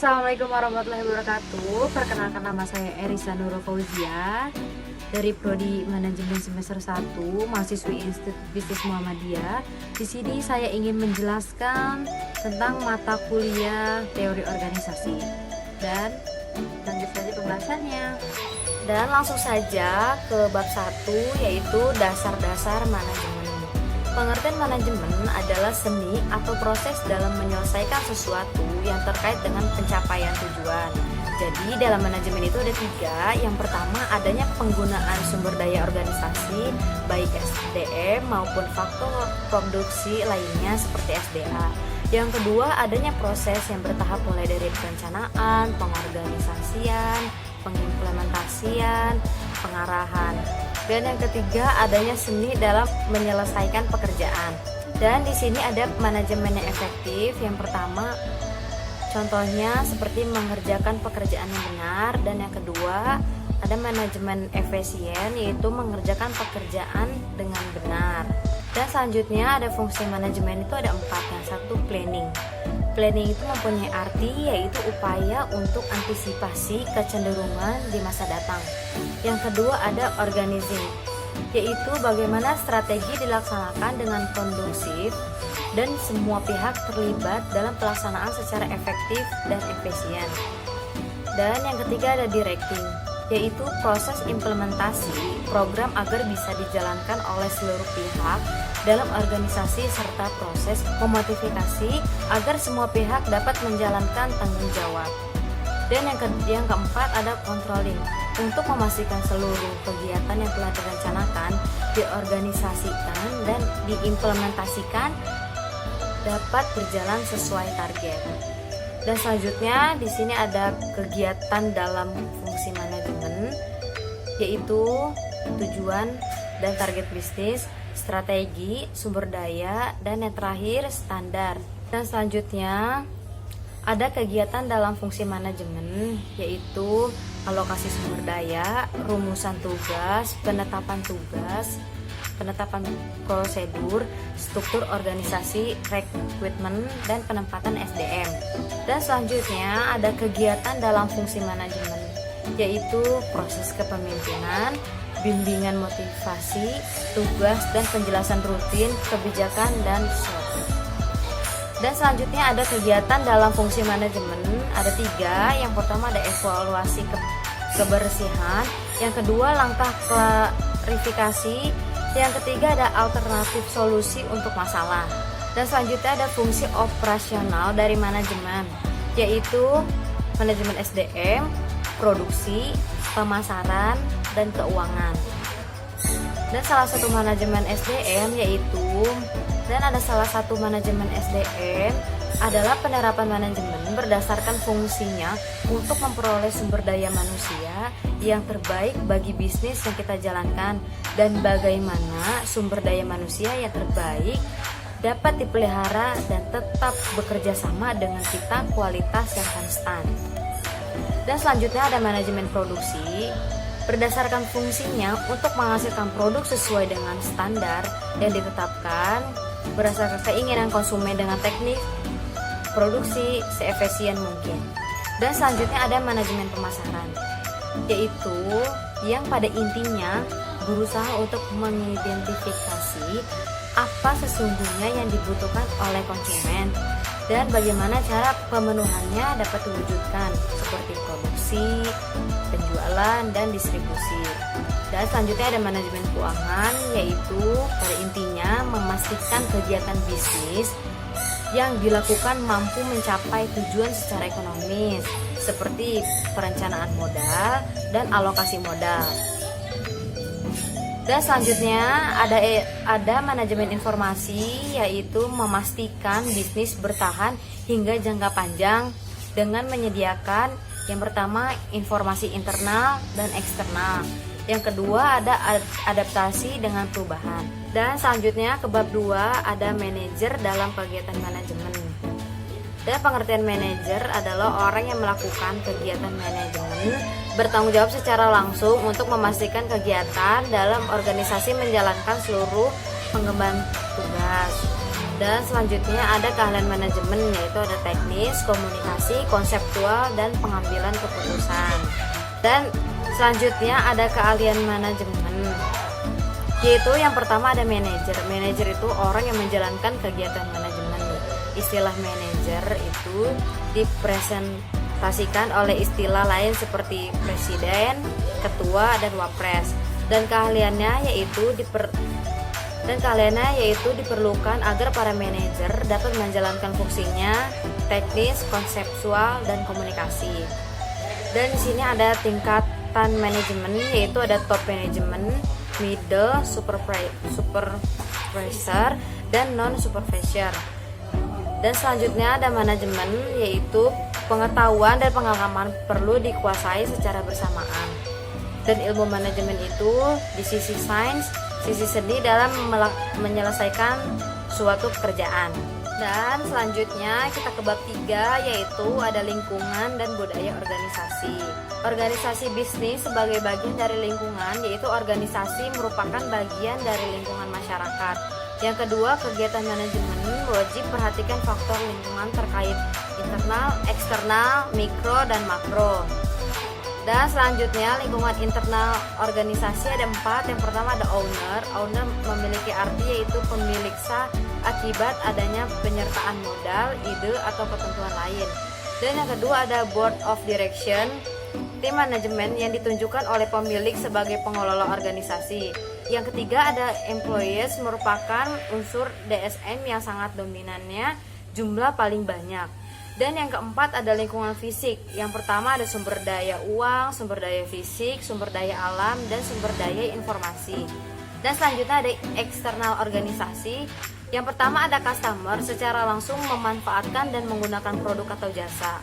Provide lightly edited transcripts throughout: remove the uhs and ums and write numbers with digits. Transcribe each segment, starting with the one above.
Assalamualaikum warahmatullahi wabarakatuh. Perkenalkan, nama saya Erisa Nurul Fauzia dari Prodi Manajemen semester 1, mahasiswi Institut Bisnis Muhammadiyah. Di sini saya ingin menjelaskan tentang mata kuliah teori organisasi. Dan lanjut saja pembahasannya. Dan langsung saja ke bab 1, yaitu dasar-dasar manajemen. Pengertian manajemen adalah seni atau proses dalam menyelesaikan sesuatu yang terkait dengan pencapaian tujuan. Jadi dalam manajemen itu ada 3. Yang pertama, adanya penggunaan sumber daya organisasi, baik SDM maupun faktor produksi lainnya seperti SDA. Yang kedua, adanya proses yang bertahap mulai dari perencanaan, pengorganisasian, pengimplementasian, pengarahan. Dan yang ketiga, adanya seni dalam menyelesaikan pekerjaan. Dan di sini ada manajemen yang efektif. Yang pertama, contohnya seperti mengerjakan pekerjaan yang benar. Dan yang kedua, ada manajemen efisien, yaitu mengerjakan pekerjaan dengan benar. Dan selanjutnya ada fungsi manajemen itu ada 4. Yang satu, planning. Planning itu mempunyai arti yaitu upaya untuk antisipasi kecenderungan di masa datang. Yang kedua ada organizing, yaitu bagaimana strategi dilaksanakan dengan kondusif dan semua pihak terlibat dalam pelaksanaan secara efektif dan efisien. Dan yang ketiga ada directing, yaitu proses implementasi program agar bisa dijalankan oleh seluruh pihak dalam organisasi serta proses memotivasi agar semua pihak dapat menjalankan tanggung jawab. Dan yang keempat ada controlling, untuk memastikan seluruh kegiatan yang telah direncanakan, diorganisasikan dan diimplementasikan dapat berjalan sesuai target. Dan selanjutnya di sini ada kegiatan dalam fungsi manajemen, yaitu tujuan dan target bisnis, strategi, sumber daya, dan yang terakhir standar. Dan selanjutnya ada kegiatan dalam fungsi manajemen, yaitu alokasi sumber daya, rumusan tugas, penetapan prosedur, struktur organisasi, rekrutmen, dan penempatan SDM. Dan selanjutnya ada kegiatan dalam fungsi manajemen, yaitu proses kepemimpinan, bimbingan motivasi, tugas dan penjelasan rutin, kebijakan, dan SWOT. Dan selanjutnya ada kegiatan dalam fungsi manajemen, ada 3. Yang pertama ada evaluasi kebersihan, yang kedua langkah klarifikasi, yang ketiga ada alternatif solusi untuk masalah. Dan selanjutnya ada fungsi operasional dari manajemen, yaitu manajemen SDM, produksi, pemasaran, dan keuangan. Dan salah satu manajemen SDM ada salah satu manajemen SDM adalah penerapan manajemen berdasarkan fungsinya untuk memperoleh sumber daya manusia yang terbaik bagi bisnis yang kita jalankan, dan bagaimana sumber daya manusia yang terbaik dapat dipelihara dan tetap bekerja sama dengan cita kualitas yang konstan. Dan selanjutnya ada manajemen produksi, berdasarkan fungsinya untuk menghasilkan produk sesuai dengan standar yang ditetapkan berdasarkan keinginan konsumen dengan teknik produksi seefisien mungkin. Dan selanjutnya ada manajemen pemasaran, yaitu yang pada intinya berusaha untuk mengidentifikasi apa sesungguhnya yang dibutuhkan oleh konsumen dan bagaimana cara pemenuhannya dapat diwujudkan, seperti produksi, penjualan, dan distribusi. Dan selanjutnya ada manajemen keuangan, yaitu pada intinya memastikan kegiatan bisnis yang dilakukan mampu mencapai tujuan secara ekonomis, seperti perencanaan modal dan alokasi modal. Dan selanjutnya ada manajemen informasi, yaitu memastikan bisnis bertahan hingga jangka panjang dengan menyediakan yang pertama informasi internal dan eksternal. Yang kedua ada adaptasi dengan perubahan. Dan selanjutnya ke bab 2 ada manajer dalam kegiatan manajemen. Dan pengertian manajer adalah orang yang melakukan kegiatan manajemen, bertanggung jawab secara langsung untuk memastikan kegiatan dalam organisasi menjalankan seluruh pengemban tugas. Dan selanjutnya ada keahlian manajemen, yaitu ada teknis, komunikasi, konseptual, dan pengambilan keputusan. Dan selanjutnya ada keahlian manajemen, yaitu yang pertama ada manajer. Manajer itu orang yang menjalankan kegiatan manajemen. Istilah manajer itu dipresentasikan oleh istilah lain seperti presiden, ketua, dan wapres. Dan keahliannya yaitu diperlukan agar para manajer dapat menjalankan fungsinya teknis, konseptual, dan komunikasi. Dan di sini ada tingkatan manajemen, yaitu ada top manajemen, middle, supervisor, dan non supervisor. Dan selanjutnya ada manajemen, yaitu pengetahuan dan pengalaman perlu dikuasai secara bersamaan. Dan ilmu manajemen itu di sisi sains, sisi seni dalam menyelesaikan suatu pekerjaan. Dan selanjutnya kita ke bab 3, yaitu ada lingkungan dan budaya organisasi. Organisasi bisnis sebagai bagian dari lingkungan, yaitu organisasi merupakan bagian dari lingkungan masyarakat. Yang kedua, kegiatan manajemen wajib perhatikan faktor lingkungan terkait internal, eksternal, mikro, dan makro. Dan selanjutnya lingkungan internal organisasi ada 4. Yang pertama ada owner. Owner memiliki arti yaitu pemilik sah akibat adanya penyertaan modal, ide, atau ketentuan lain. Dan yang kedua ada board of direction, tim manajemen yang ditunjukkan oleh pemilik sebagai pengelola organisasi. Yang ketiga ada employees, merupakan unsur DSM yang sangat dominannya jumlah paling banyak. Dan yang keempat ada lingkungan fisik. Yang pertama ada sumber daya uang, sumber daya fisik, sumber daya alam, dan sumber daya informasi. Dan selanjutnya ada eksternal organisasi. Yang pertama ada customer, secara langsung memanfaatkan dan menggunakan produk atau jasa.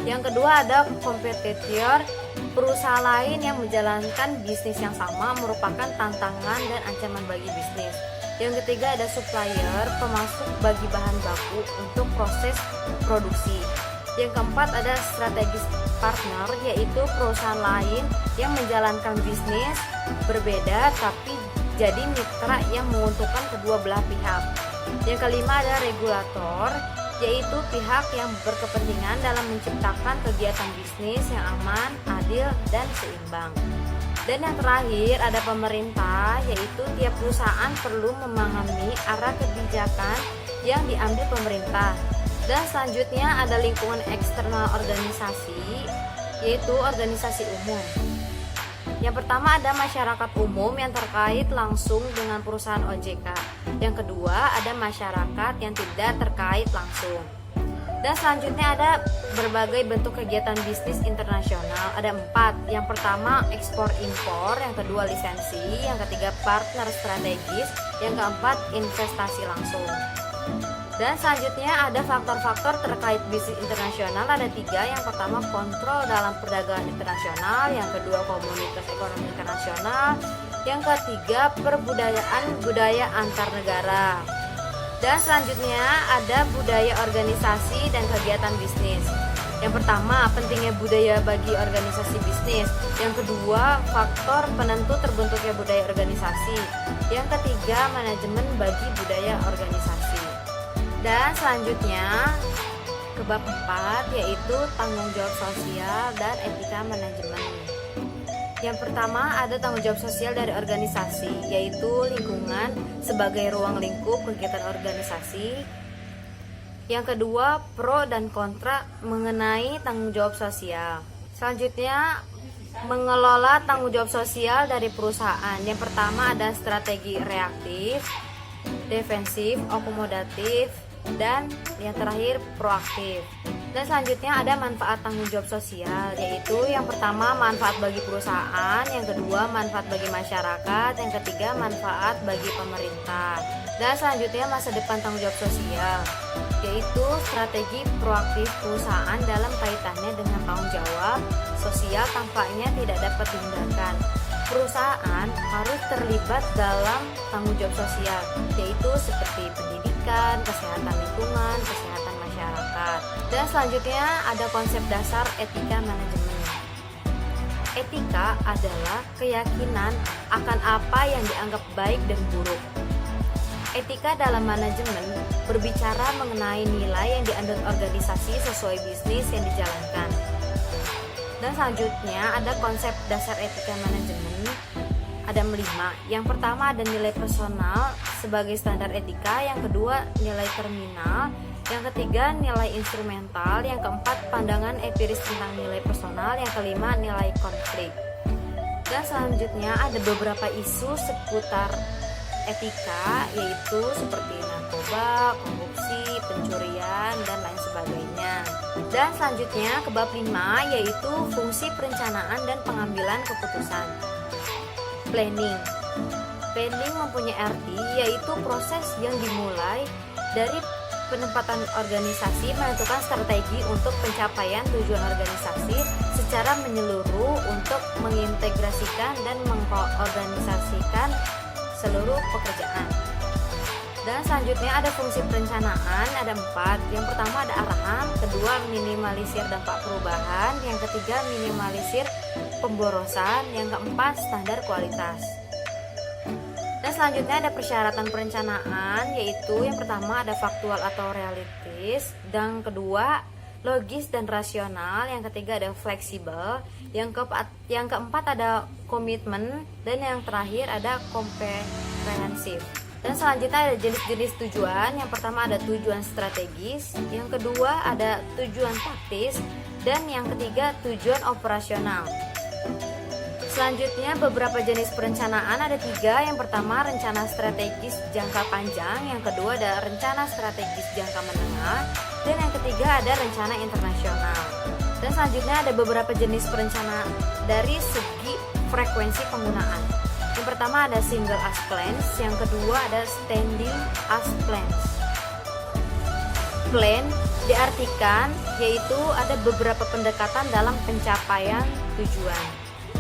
Yang kedua ada kompetitor, perusahaan lain yang menjalankan bisnis yang sama merupakan tantangan dan ancaman bagi bisnis. Yang ketiga ada supplier, pemasok bagi bahan baku untuk proses produksi. Yang keempat ada strategis partner, yaitu perusahaan lain yang menjalankan bisnis berbeda tapi jadi mitra yang menguntungkan kedua belah pihak. Yang kelima ada regulator, yaitu pihak yang berkepentingan dalam menciptakan kegiatan bisnis yang aman, adil, dan seimbang. Dan yang terakhir ada pemerintah, yaitu tiap perusahaan perlu memahami arah kebijakan yang diambil pemerintah. Dan selanjutnya ada lingkungan eksternal organisasi, yaitu organisasi umum. Yang pertama ada masyarakat umum yang terkait langsung dengan perusahaan OJK. Yang kedua ada masyarakat yang tidak terkait langsung. Dan selanjutnya ada berbagai bentuk kegiatan bisnis internasional. Ada 4. Yang pertama ekspor impor, yang kedua lisensi, yang ketiga partner strategis, yang keempat investasi langsung. Dan selanjutnya ada faktor-faktor terkait bisnis internasional. Ada 3. Yang pertama kontrol dalam perdagangan internasional, yang kedua komunitas ekonomi internasional, yang ketiga perbudayaan budaya antar negara. Dan selanjutnya ada budaya organisasi dan kegiatan bisnis. Yang pertama, pentingnya budaya bagi organisasi bisnis. Yang kedua, faktor penentu terbentuknya budaya organisasi. Yang ketiga, manajemen bagi budaya organisasi. Dan selanjutnya ke bab 4, yaitu tanggung jawab sosial dan etika manajemen. Yang pertama ada tanggung jawab sosial dari organisasi, yaitu lingkungan sebagai ruang lingkup kegiatan organisasi. Yang kedua, pro dan kontra mengenai tanggung jawab sosial. Selanjutnya, mengelola tanggung jawab sosial dari perusahaan. Yang pertama ada strategi reaktif, defensif, akomodatif, dan yang terakhir proaktif. Dan selanjutnya ada manfaat tanggung jawab sosial, yaitu yang pertama manfaat bagi perusahaan, yang kedua manfaat bagi masyarakat, yang ketiga manfaat bagi pemerintah. Dan selanjutnya masa depan tanggung jawab sosial, yaitu strategi proaktif perusahaan dalam kaitannya dengan tanggung jawab sosial tampaknya tidak dapat dihindarkan. Perusahaan harus terlibat dalam tanggung jawab sosial, yaitu seperti pendidikan, kesehatan lingkungan, kesehatan masyarakat. Dan selanjutnya ada konsep dasar etika manajemen. Etika adalah keyakinan akan apa yang dianggap baik dan buruk. Etika etika dalam manajemen berbicara mengenai nilai yang dianut organisasi sesuai bisnis yang dijalankan. Dan selanjutnya ada konsep dasar etika manajemen. Ada 5. Yang pertama ada nilai personal sebagai standar etika, yang kedua nilai terminal, yang ketiga nilai instrumental, yang keempat pandangan empiris tentang nilai personal, yang kelima nilai konflik. Dan selanjutnya ada beberapa isu seputar etika, yaitu seperti narkoba, korupsi, pencurian, dan lain sebagainya. Dan selanjutnya ke bab 5, yaitu fungsi perencanaan dan pengambilan keputusan. Planning. Planning mempunyai arti yaitu proses yang dimulai dari penempatan organisasi menentukan strategi untuk pencapaian tujuan organisasi secara menyeluruh untuk mengintegrasikan dan mengorganisasikan seluruh pekerjaan. Dan selanjutnya ada fungsi perencanaan, ada 4. Yang pertama ada arahan, kedua minimalisir dampak perubahan, yang ketiga minimalisir pemborosan, yang keempat standar kualitas. Dan selanjutnya ada persyaratan perencanaan, yaitu yang pertama ada faktual atau realistis, dan kedua logis dan rasional, yang ketiga ada fleksibel, yang keempat ada komitmen, dan yang terakhir ada komprehensif. Dan selanjutnya ada jenis-jenis tujuan. Yang pertama ada tujuan strategis, yang kedua ada tujuan taktis, dan yang ketiga tujuan operasional. Selanjutnya beberapa jenis perencanaan ada 3. Yang pertama rencana strategis jangka panjang, yang kedua ada rencana strategis jangka menengah, dan yang ketiga ada rencana internasional. Dan selanjutnya ada beberapa jenis perencanaan dari segi frekuensi penggunaan. Yang pertama ada single as plans, yang kedua ada standing as plans. Plan diartikan yaitu ada beberapa pendekatan dalam pencapaian tujuan.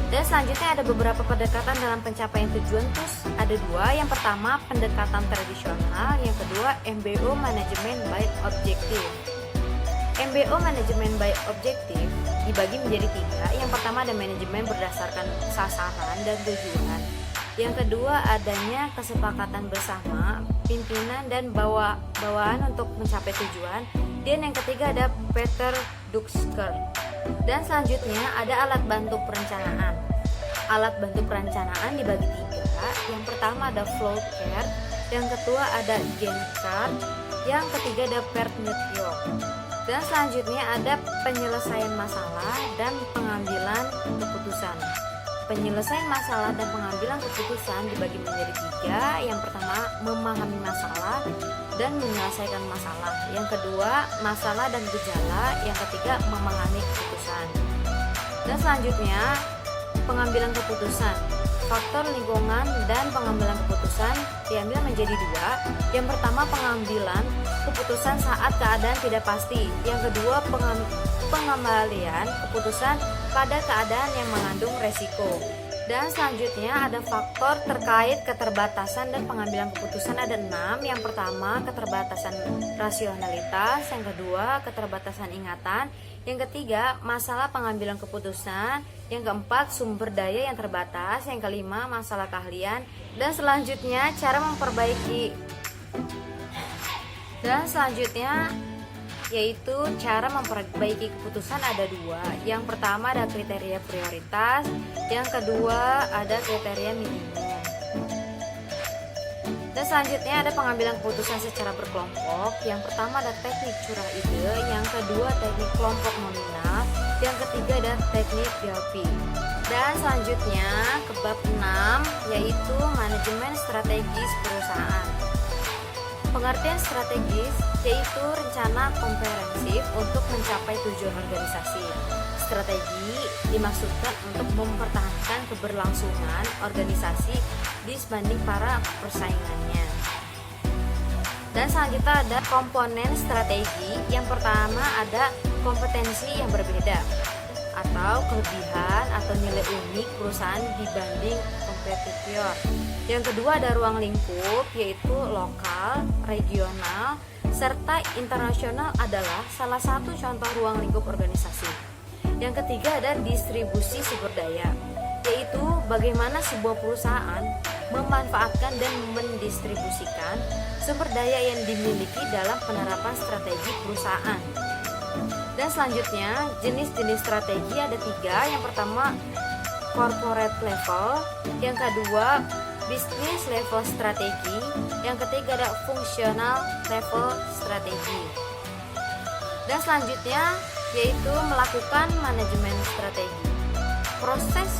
Dan selanjutnya ada beberapa pendekatan dalam pencapaian tujuan, terus ada 2. Yang pertama pendekatan tradisional, yang kedua MBO Management by Objective. MBO Management by Objective dibagi menjadi 3. Yang pertama ada manajemen berdasarkan sasaran dan tujuan. Yang kedua adanya kesepakatan bersama pimpinan dan bawaan untuk mencapai tujuan. Dan yang ketiga ada Peter Duxker. Dan selanjutnya ada alat bantu perencanaan. Alat bantu perencanaan dibagi 3. Yang pertama ada flowchart, yang kedua ada Gantt chart, yang ketiga ada Pertnetio. Dan selanjutnya ada penyelesaian masalah dan pengambilan keputusan. Penyelesaian masalah dan pengambilan keputusan dibagi menjadi 3. Yang pertama memahami masalah dan menyelesaikan masalah. Yang kedua masalah dan gejala. Yang ketiga memahami keputusan. Dan selanjutnya pengambilan keputusan. Faktor lingkungan dan pengambilan keputusan diambil menjadi 2. Yang pertama pengambilan keputusan saat keadaan tidak pasti. Yang kedua pengembalian keputusan pada keadaan yang mengandung resiko. Dan selanjutnya ada faktor terkait keterbatasan dan pengambilan keputusan ada 6. Yang pertama keterbatasan rasionalitas, yang kedua keterbatasan ingatan, yang ketiga masalah pengambilan keputusan, yang keempat sumber daya yang terbatas, yang kelima masalah keahlian, dan selanjutnya cara memperbaiki. Dan selanjutnya yaitu cara memperbaiki keputusan ada 2. Yang pertama ada kriteria prioritas, yang kedua ada kriteria minimum. Dan selanjutnya ada pengambilan keputusan secara berkelompok. Yang pertama ada teknik curah ide, yang kedua teknik kelompok nominal, yang ketiga ada teknik GLP. Dan selanjutnya ke bab 6 yaitu manajemen strategis perusahaan. Pengertian strategis yaitu rencana komprehensif untuk mencapai tujuan organisasi. Strategi dimaksudkan untuk mempertahankan keberlangsungan organisasi dibanding para persaingannya. Dan selanjutnya ada komponen strategi. Yang pertama ada kompetensi yang berbeda atau kelebihan atau nilai unik perusahaan dibanding kompetitor. Yang kedua ada ruang lingkup yaitu lokal, regional, serta internasional adalah salah satu contoh ruang lingkup organisasi. Yang ketiga ada distribusi sumber daya, yaitu bagaimana sebuah perusahaan memanfaatkan dan mendistribusikan sumber daya yang dimiliki dalam penerapan strategi perusahaan. Dan selanjutnya, jenis-jenis strategi ada 3. Yang pertama, corporate level. Yang kedua, business level strategi. Yang ketiga ada fungsional level strategi. Dan selanjutnya yaitu melakukan manajemen strategi. Proses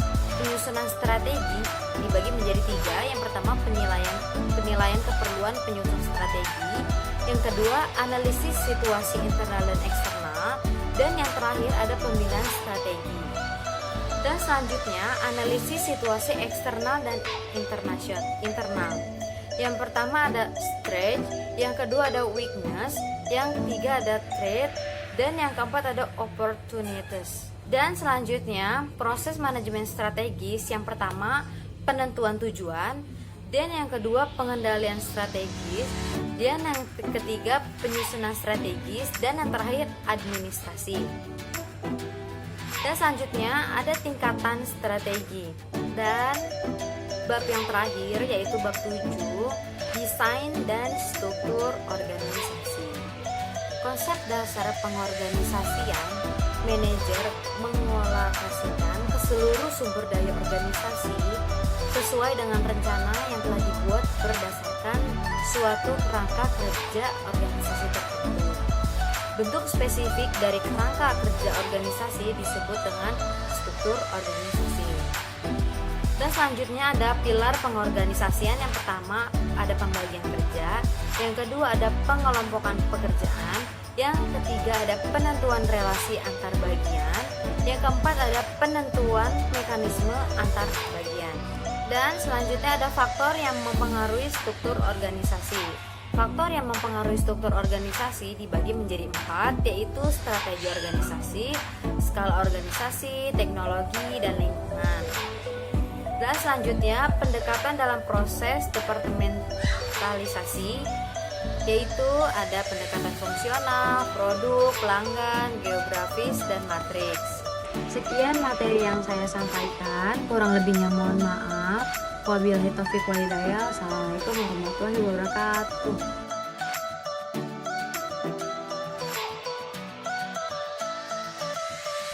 penyusunan strategi dibagi menjadi 3. Yang pertama, penilaian keperluan penyusun strategi. Yang kedua, analisis situasi internal dan eksternal. Dan yang terakhir ada pembinaan strategi. Dan selanjutnya, analisis situasi eksternal dan internal. Yang pertama ada strength, yang kedua ada weakness, yang ketiga ada threat, dan yang keempat ada opportunities. Dan selanjutnya, proses manajemen strategis. Yang pertama, penentuan tujuan, dan yang kedua pengendalian strategis, dan yang ketiga penyusunan strategis, dan yang terakhir administrasi. Dan selanjutnya ada tingkatan strategi. Dan bab yang terakhir yaitu bab 7, desain dan struktur organisasi. Konsep dasar pengorganisasian, manajer mengolokasikan ke seluruh sumber daya organisasi sesuai dengan rencana yang telah dibuat berdasarkan suatu kerangka kerja organisasi tertentu. Bentuk spesifik dari kerangka kerja organisasi disebut dengan struktur organisasi. Dan selanjutnya ada pilar pengorganisasian. Yang pertama ada pembagian kerja, yang kedua ada pengelompokan pekerjaan, yang ketiga ada penentuan relasi antar bagian, yang keempat ada penentuan mekanisme antar bagian. Dan selanjutnya ada faktor yang mempengaruhi struktur organisasi. Faktor yang mempengaruhi struktur organisasi dibagi menjadi 4, yaitu strategi organisasi, skala organisasi, teknologi, dan lingkungan. Dan selanjutnya pendekatan dalam proses departementalisasi, yaitu ada pendekatan fungsional, produk, pelanggan, geografis, dan matriks. Sekian materi yang saya sampaikan, kurang lebihnya mohon maaf. Wabillahi taufiq walhidayah. Assalamualaikum warahmatullahi wabarakatuh.